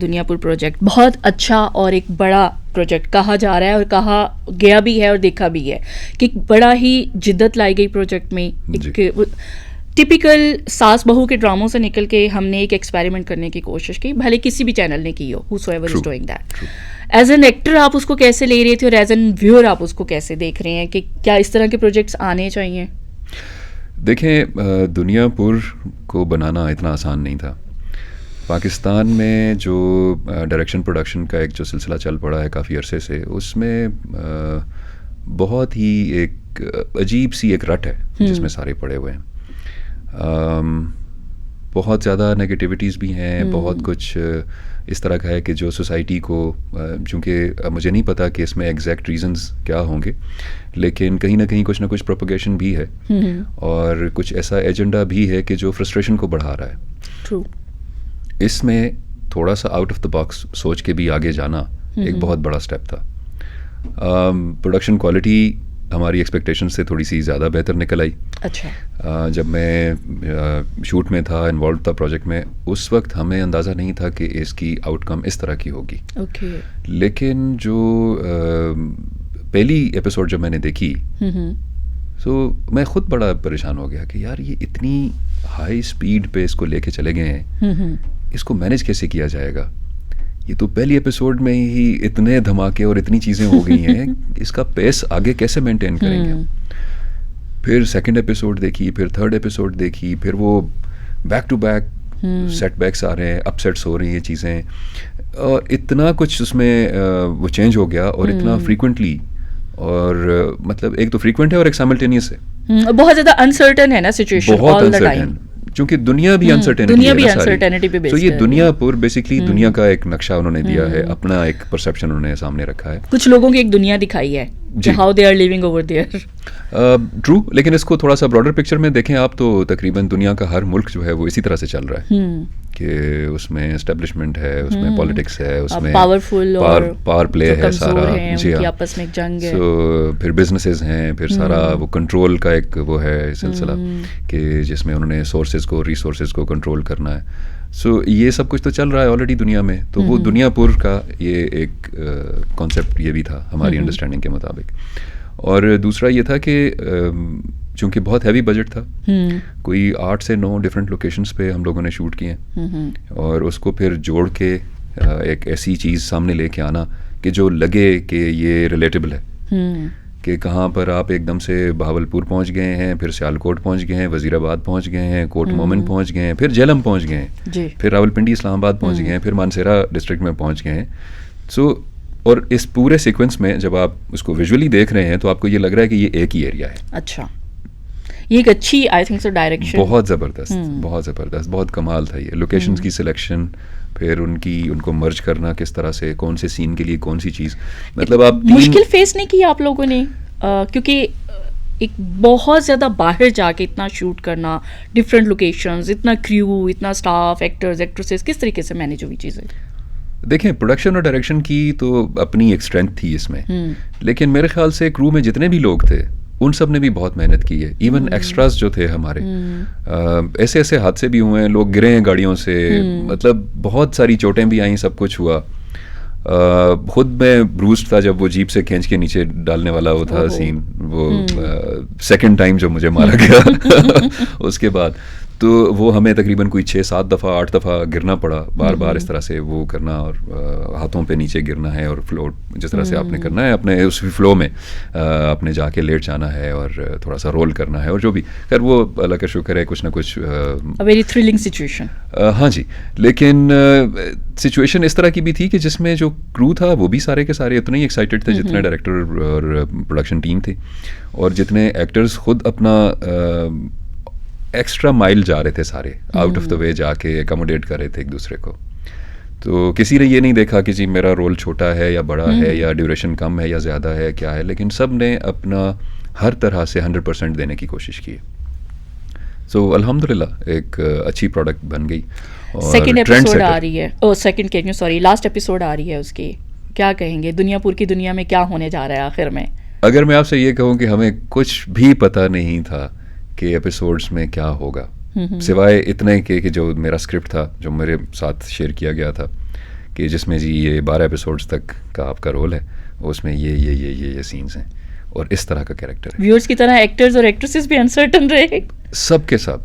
Duniyapur project बहुत अच्छा और एक बड़ा प्रोजेक्ट कहा जा रहा है और कहा गया भी है और देखा भी है कि एक बड़ा ही जिद्दत लाई गई प्रोजेक्ट में। एक टिपिकल सास बहू के ड्रामों से निकल के हमने एक एक्सपेरिमेंट करने की कोशिश की, भले किसी भी चैनल ने की हो, whosoever is doing that। As an actor आप उसको कैसे ले रहे थे और एज एन व्यूअर आप उसको कैसे देख रहे हैं कि क्या इस तरह के प्रोजेक्ट्स आने चाहिए? देखें, दुनियापुर को बनाना इतना आसान नहीं था। पाकिस्तान में जो डायरेक्शन प्रोडक्शन का एक जो सिलसिला चल पड़ा है काफ़ी अरसे से, उसमें बहुत ही एक अजीब सी एक रट है जिसमें सारे पड़े हुए हैं। बहुत ज़्यादा नेगेटिविटीज़ भी हैं, बहुत कुछ इस तरह का है कि जो सोसाइटी को, चूँकि मुझे नहीं पता कि इसमें एग्जैक्ट रीजंस क्या होंगे, लेकिन कहीं ना कहीं कुछ ना कुछ प्रोपोगेशन भी है और कुछ ऐसा एजेंडा भी है कि जो फ्रस्ट्रेशन को बढ़ा रहा है। True. इसमें थोड़ा सा आउट ऑफ द बॉक्स सोच के भी आगे जाना एक बहुत बड़ा स्टेप था। प्रोडक्शन क्वालिटी हमारी एक्सपेक्टेशन से थोड़ी सी ज़्यादा बेहतर निकल आई। अच्छा। जब मैं शूट में था, इन्वॉल्व था प्रोजेक्ट में, उस वक्त हमें अंदाज़ा नहीं था कि इसकी आउटकम इस तरह की होगी। Okay. लेकिन जो पहली एपिसोड जब मैंने देखी तो मैं ख़ुद बड़ा परेशान हो गया कि यार ये इतनी हाई स्पीड पे इसको लेके चले गए हैं, इसको मैनेज कैसे किया जाएगा? ये तो पहली एपिसोड में ही इतने धमाके और इतनी चीज़ें हो गई हैं, इसका पेस आगे कैसे मेंटेन करेंगे? फिर सेकंड एपिसोड देखी, फिर थर्ड एपिसोड देखी, फिर वो बैक टू बैक सेटबैक्स आ रहे हैं, अपसेट्स हो रही हैं चीज़ें, और इतना कुछ उसमें वो चेंज हो गया और इतना फ्रीक्वेंटली, और मतलब एक तो फ्रीक्वेंट है और एक साइमल्टेनियस है। बहुत ज़्यादा अनसर्टन है ना सिचुएशन, बहुत अनसर्टन, क्योंकि दुनिया भी अनसर्टेनिटी पे बेस्ड है। तो ये दुनियापुर बेसिकली दुनिया का एक नक्शा उन्होंने दिया है, अपना एक परसेप्शन उन्होंने सामने रखा है, कुछ लोगों की एक दुनिया दिखाई है how they are living over there. True, लेकिन इसको थोड़ा सा ब्रॉडर पिक्चर में देखें आप तो तकरीबन दुनिया का हर मुल्क जो है वो इसी तरह से चल रहा है कि उसमें एस्टेब्लिशमेंट है, उसमें पॉलिटिक्स है, उसमें पावरफुल पावर प्ले है सारा, जी हाँ, आपस में एक जंग है। सो फिर बिजनेसेस हैं, फिर सारा वो कंट्रोल का एक वो है सिलसिला कि जिसमें उन्होंने सोर्सेज को, रिसोर्सेज को कंट्रोल करना है। सो ये सब कुछ तो चल रहा है ऑलरेडी दुनिया में, तो वो दुनियापुर का ये एक कॉन्सेप्ट ये भी था हमारी अंडरस्टैंडिंग के मुताबिक। और दूसरा ये था कि चूँकि बहुत हैवी बजट था, कोई 8 से 9 डिफरेंट लोकेशंस पे हम लोगों ने शूट किए, और उसको फिर जोड़ के एक ऐसी चीज़ सामने लेके आना कि जो लगे कि ये रिलेटेबल है, कि कहाँ पर आप एकदम से बहावलपुर पहुँच गए हैं, फिर सियालकोट पहुँच गए हैं, वज़ीराबाद पहुँच गए हैं, कोट मोमिन पहुँच गए हैं, फिर जेलम पहुँच गए हैं, फिर रावलपिंडी इस्लामाबाद पहुँच गए हैं, फिर मानसेरा डिस्ट्रिक्ट में पहुँच गए हैं। सो और इस पूरे सीक्वेंस में जब आप उसको विजुअली देख रहे हैं तो आपको ये लग रहा है कि ये एक ही एरिया है। अच्छा, ये एक अच्छी आई थिंक सो डायरेक्शन, बहुत ज़बरदस्त, बहुत ज़बरदस्त, बहुत कमाल था ये। लोकेशंस की सिलेक्शन, फिर उनको मर्ज करना किस तरह से, कौन से सीन के लिए कौन सी चीज़, मतलब आप मुश्किल फेस नहीं की आप लोगों ने? क्योंकि एक बहुत ज़्यादा बाहर जाके इतना शूट करना, डिफरेंट लोकेशंस, इतना क्रू, इतना स्टाफ, एक्टर्स, एक्ट्रेसेस, किस तरीके से मैनेज हुई चीज़ें? देखें, प्रोडक्शन और डायरेक्शन की तो अपनी एक स्ट्रेंथ थी इसमें, लेकिन मेरे ख्याल से क्रू में जितने भी लोग थे उन सब ने भी बहुत मेहनत की है। इवन एक्स्ट्रास जो थे हमारे, ऐसे ऐसे हादसे भी हुए हैं, लोग गिरे हैं गाड़ियों से, मतलब बहुत सारी चोटें भी आई, सब कुछ हुआ। खुद में ब्रूस्ड था जब वो जीप से खींच के नीचे डालने वाला वो था सीन, वो सेकंड टाइम जो मुझे मारा गया उसके बाद तो वो हमें तकरीबन कोई 6-7 दफ़ा 8 दफ़ा गिरना पड़ा, बार बार इस तरह से वो करना, और हाथों पे नीचे गिरना है, और फ्लोट जिस तरह से आपने करना है अपने उस फ्लो में आपने जाके लेट जाना है और थोड़ा सा रोल करना है, और जो भी खैर वो अल्लाह का शुक्र है कुछ ना कुछ वेरी थ्रिलिंग सिचुएशन। हाँ जी, लेकिन सिचुएशन इस तरह की भी थी कि जिसमें जो क्रू था वो भी सारे के सारे इतने ही एक्साइटेड थे जितने डायरेक्टर और प्रोडक्शन टीम थी, और जितने एक्टर्स खुद अपना एक्स्ट्रा माइल जा रहे थे, सारे आउट ऑफ द वे जाके एकोमोडेट कर रहे थे एक दूसरे को। तो किसी ने ये नहीं देखा कि जी मेरा रोल छोटा है या बड़ा है, या ड्यूरेशन कम है या ज़्यादा है, क्या है, लेकिन सब ने अपना हर तरह से 100% देने की कोशिश की। सो अल्हम्दुलिल्लाह एक अच्छी प्रोडक्ट बन गई। सेकंड एपिसोड आ रही है, लास्ट एपिसोड आ रही है, उसकी क्या कहेंगे? दुनियापुर की दुनिया में क्या होने जा रहा है आखिर में? अगर मैं आपसे ये कहूँ कि हमें कुछ भी पता नहीं था कि एपिसोड्स में क्या होगा, सिवाय इतने के कि जो मेरा स्क्रिप्ट था जो मेरे साथ शेयर किया गया था कि जिसमें जी ये 12 एपिसोड्स तक का आपका रोल है, उसमें ये सीन्स हैं, और इस तरह का कैरेक्टर है। व्यूअर्स की तरह एक्टर्स और एक्ट्रेसेस भी अनसर्टन रहे। सब के सब